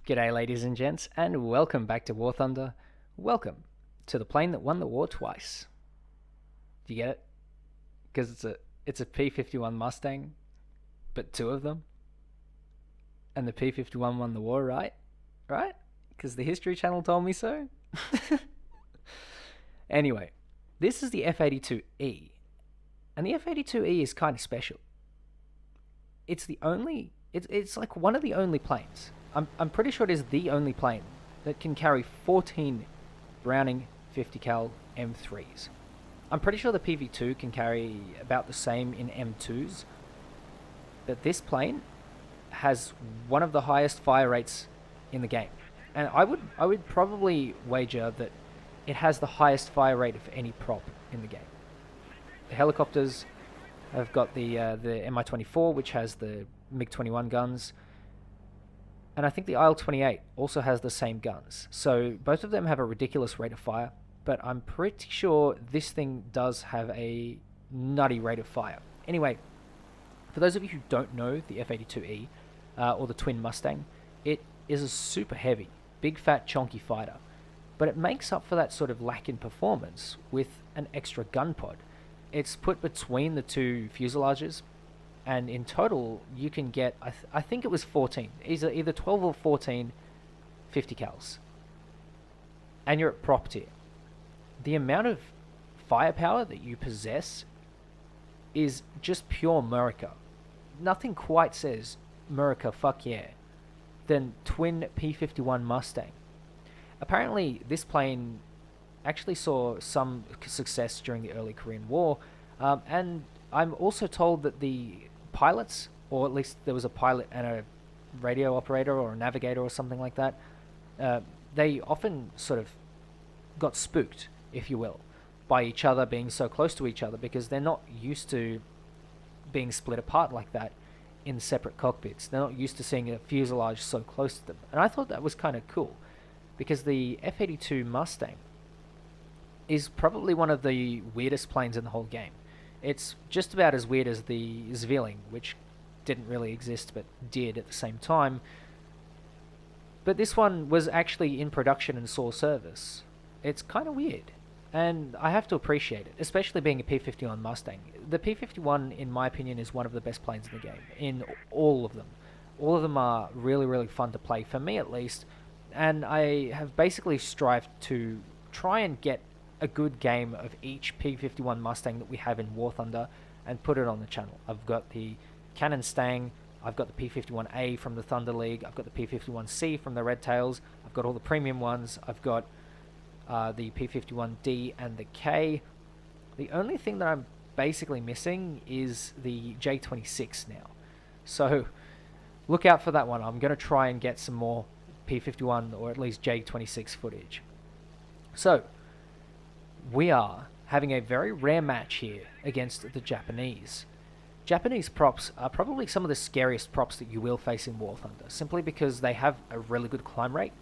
G'day, ladies and gents, and welcome back to War Thunder. Welcome to the plane that won the war twice. Do you get it? Because it's a P-51 Mustang, but two of them, and the P-51 won the war, right? Right? Because the History Channel told me so. Anyway, this is the F-82E, and the F-82E is kind of special. It's like one of the only planes. I'm pretty sure it is the only plane that can carry 14 Browning 50 cal M3s. I'm pretty sure the PV2 can carry about the same in M2s, but this plane has one of the highest fire rates in the game, and I would probably wager that it has the highest fire rate of any prop in the game. The helicopters have got the Mi-24, which has the MiG-21 guns. And I think the IL-28 also has the same guns. So both of them have a ridiculous rate of fire, but I'm pretty sure this thing does have a nutty rate of fire. Anyway, for those of you who don't know the F-82E, or the Twin Mustang, it is a super heavy, big fat chonky fighter, but it makes up for that sort of lack in performance with an extra gun pod. It's put between the two fuselages, and in total you can get, I think it was 14, either 12 or 14 50 cals, and you're at prop tier. The amount of firepower that you possess is just pure Murica. Nothing quite says Murica fuck yeah than twin P-51 Mustang. Apparently this plane actually saw some success during the early Korean War, and I'm also told that the pilots, or at least there was a pilot and a radio operator or a navigator or something like that, they often sort of got spooked, if you will, by each other being so close to each other, because they're not used to being split apart like that in separate cockpits. They're not used to seeing a fuselage so close to them. And I thought that was kind of cool, because the F-82 Mustang is probably one of the weirdest planes in the whole game. It's just about as weird as the Zwilling, which didn't really exist but did at the same time. But this one was actually in production and saw service. It's kind of weird, and I have to appreciate it, especially being a P-51 Mustang. The P-51, in my opinion, is one of the best planes in the game, in all of them. All of them are really, really fun to play, for me at least, and I have basically strived to try and get a good game of each P-51 Mustang that we have in War Thunder and put it on the channel. I've got the Cannon Stang, I've got the P-51A from the Thunder League, I've got the P-51C from the Red Tails, I've got all the premium ones, I've got the P-51D and the K. The only thing that I'm basically missing is the J-26 now. So look out for that one. I'm going to try and get some more P-51 or at least J-26 footage. So we are having a very rare match here against the Japanese. Japanese props are probably some of the scariest props that you will face in War Thunder, simply because they have a really good climb rate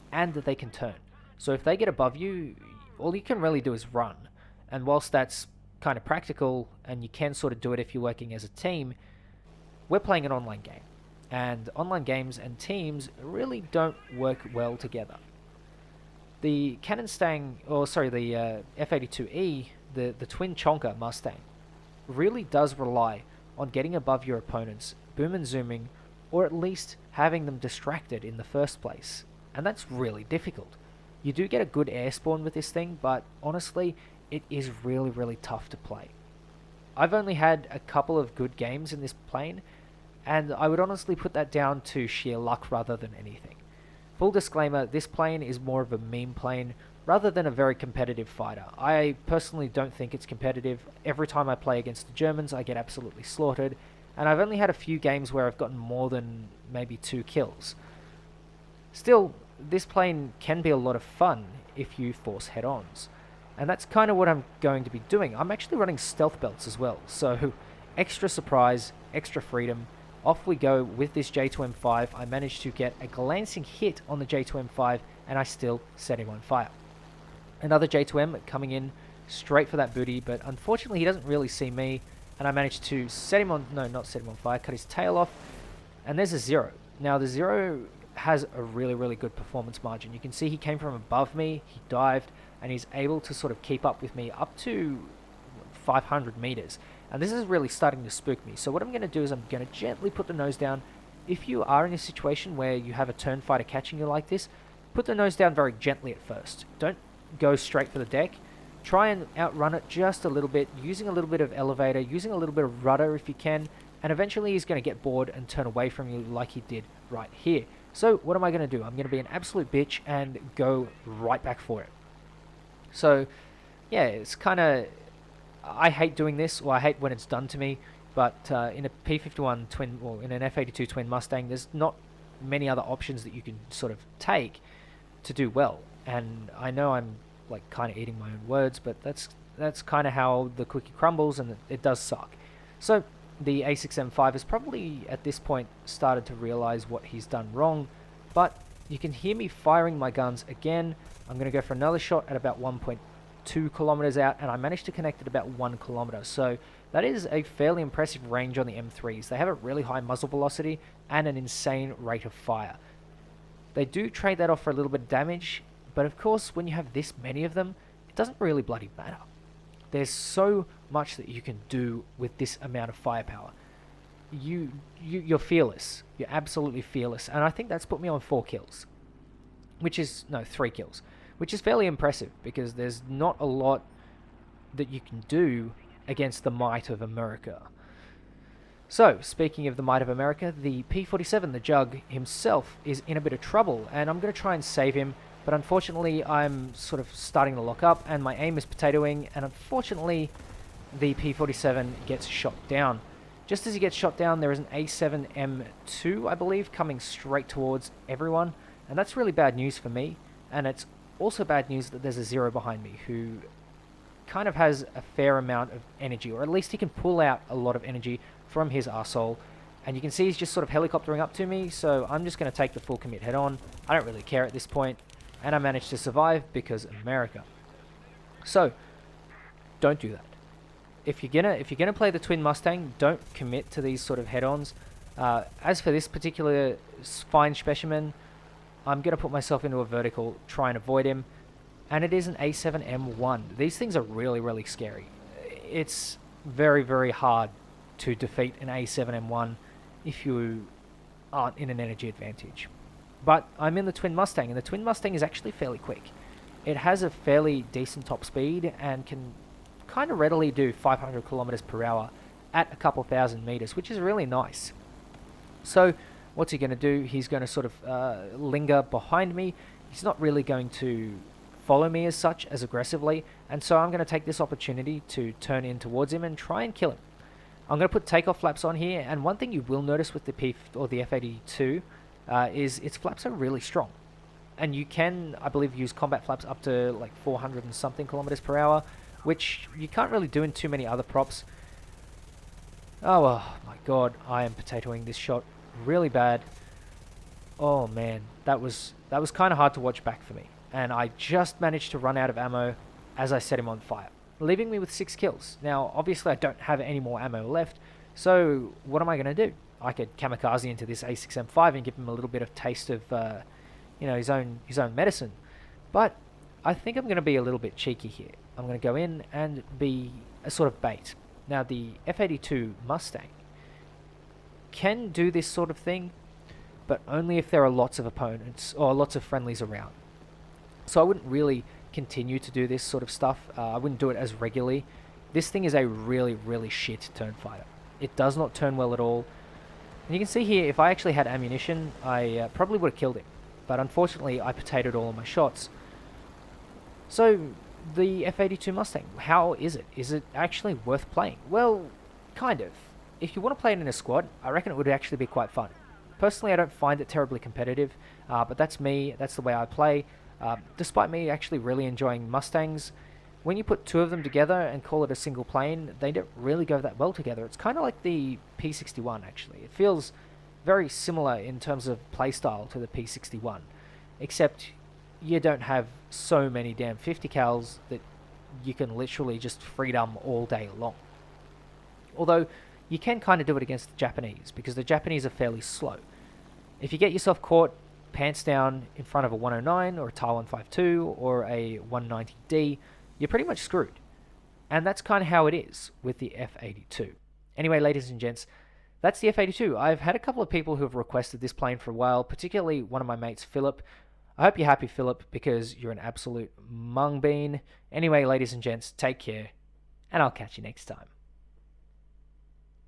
and that they can turn. So if they get above you, all you can really do is run. And whilst that's kind of practical, and you can sort of do it if you're working as a team, we're playing an online game. And online games and teams really don't work well together. The Cannon Stang, the F-82E, the twin Chonka Mustang, really does rely on getting above your opponents, boom and zooming, or at least having them distracted in the first place. And that's really difficult. You do get a good air spawn with this thing, but honestly, it is really, really tough to play. I've only had a couple of good games in this plane, and I would honestly put that down to sheer luck rather than anything. Full disclaimer, this plane is more of a meme plane rather than a very competitive fighter. I personally don't think it's competitive. Every time I play against the Germans, I get absolutely slaughtered, and I've only had a few games where I've gotten more than maybe 2 kills. Still, this plane can be a lot of fun if you force head-ons, and that's kind of what I'm going to be doing. I'm actually running stealth belts as well, so extra surprise, extra freedom. Off we go with this J2M5. I managed to get a glancing hit on the J2M5, and I still set him on fire. Another J2M coming in straight for that booty, but unfortunately he doesn't really see me, and I managed to set him on, no, not set him on fire, cut his tail off, and there's a Zero. Now the Zero has a really, really good performance margin. You can see he came from above me, he dived, and he's able to sort of keep up with me up to 500 meters. And this is really starting to spook me. So what I'm going to do is I'm going to gently put the nose down. If you are in a situation where you have a turn fighter catching you like this, put the nose down very gently at first. Don't go straight for the deck. Try and outrun it just a little bit, using a little bit of elevator, using a little bit of rudder if you can, and eventually he's going to get bored and turn away from you like he did right here. So what am I going to do? I'm going to be an absolute bitch and go right back for it. So yeah, it's kind of, I hate doing this, or I hate when it's done to me, but in a P51 twin, or in an F82 twin Mustang, there's not many other options that you can sort of take to do well. And I know I'm like kind of eating my own words, but that's kind of how the cookie crumbles, and it does suck. So the A6M5 has probably at this point started to realize what he's done wrong, but you can hear me firing my guns again. I'm going to go for another shot at about 1.2 kilometers out, and I managed to connect at about 1 kilometer. So that is a fairly impressive range on the M3s. They have a really high muzzle velocity and an insane rate of fire. They do trade that off for a little bit of damage, but of course when you have this many of them, it doesn't really bloody matter. There's so much that you can do with this amount of firepower. You're fearless. You're absolutely fearless. And I think that's put me on 4 kills. Which is, no, 3 kills. Which is fairly impressive, because there's not a lot that you can do against the might of America. So, speaking of the might of America, the P47, the Jug himself, is in a bit of trouble, and I'm going to try and save him, but unfortunately I'm sort of starting to lock up, and my aim is potatoing, and unfortunately the P47 gets shot down. Just as he gets shot down, there is an A7M2, I believe, coming straight towards everyone, and that's really bad news for me, and it's also bad news that there's a Zero behind me, who kind of has a fair amount of energy, or at least he can pull out a lot of energy from his arsehole. And you can see he's just sort of helicoptering up to me, so I'm just going to take the full commit head on. I don't really care at this point, and I managed to survive because America. So, don't do that. If you're gonna play the twin Mustang, don't commit to these sort of head-ons. As for this particular fine specimen, I'm gonna put myself into a vertical, try and avoid him, and it is an A7M1. These things are really, really scary. It's very, very hard to defeat an A7M1 if you aren't in an energy advantage. But I'm in the twin Mustang, and the twin Mustang is actually fairly quick. It has a fairly decent top speed and can kind of readily do 500 kilometers per hour at a couple thousand meters, which is really nice. So what's he going to do? He's going to sort of linger behind me. He's not really going to follow me as such, as aggressively, and so I'm going to take this opportunity to turn in towards him and try and kill him. I'm going to put takeoff flaps on here, and one thing you will notice with the the F82 is its flaps are really strong. And you can, I believe, use combat flaps up to like 400 and something kilometers per hour, which you can't really do in too many other props. Oh my god, I am potatoing this shot really bad. Oh man, that was kind of hard to watch back for me. And I just managed to run out of ammo as I set him on fire, leaving me with 6 kills. Now, obviously I don't have any more ammo left, so what am I going to do? I could kamikaze into this A6M5 and give him a little bit of taste of, you know, his own medicine. But I think I'm going to be a little bit cheeky here. I'm going to go in and be a sort of bait. Now, the F82 Mustang can do this sort of thing, but only if there are lots of opponents or lots of friendlies around. So I wouldn't really continue to do this sort of stuff. I wouldn't do it as regularly. This thing is a really, really shit turn fighter. It does not turn well at all. And you can see here, if I actually had ammunition, I probably would have killed him. But unfortunately, I potatoed all of my shots. So, the F82 Mustang, how is it? Is it actually worth playing? Well, kind of. If you want to play it in a squad, I reckon it would actually be quite fun. Personally, I don't find it terribly competitive, but that's me, that's the way I play. Despite me actually really enjoying Mustangs, when you put 2 of them together and call it a single plane, they don't really go that well together. It's kind of like the P61 actually. It feels very similar in terms of playstyle to the P61, except you don't have so many damn 50 cals that you can literally just freedom all day long. Although, you can kind of do it against the Japanese, because the Japanese are fairly slow. If you get yourself caught, pants down in front of a 109 or a TAR 152 or a 190D, you're pretty much screwed. And that's kind of how it is with the F-82. Anyway, ladies and gents, that's the F-82. I've had a couple of people who have requested this plane for a while, particularly one of my mates, Philip. I hope you're happy, Philip, because you're an absolute mung bean. Anyway, ladies and gents, take care, and I'll catch you next time.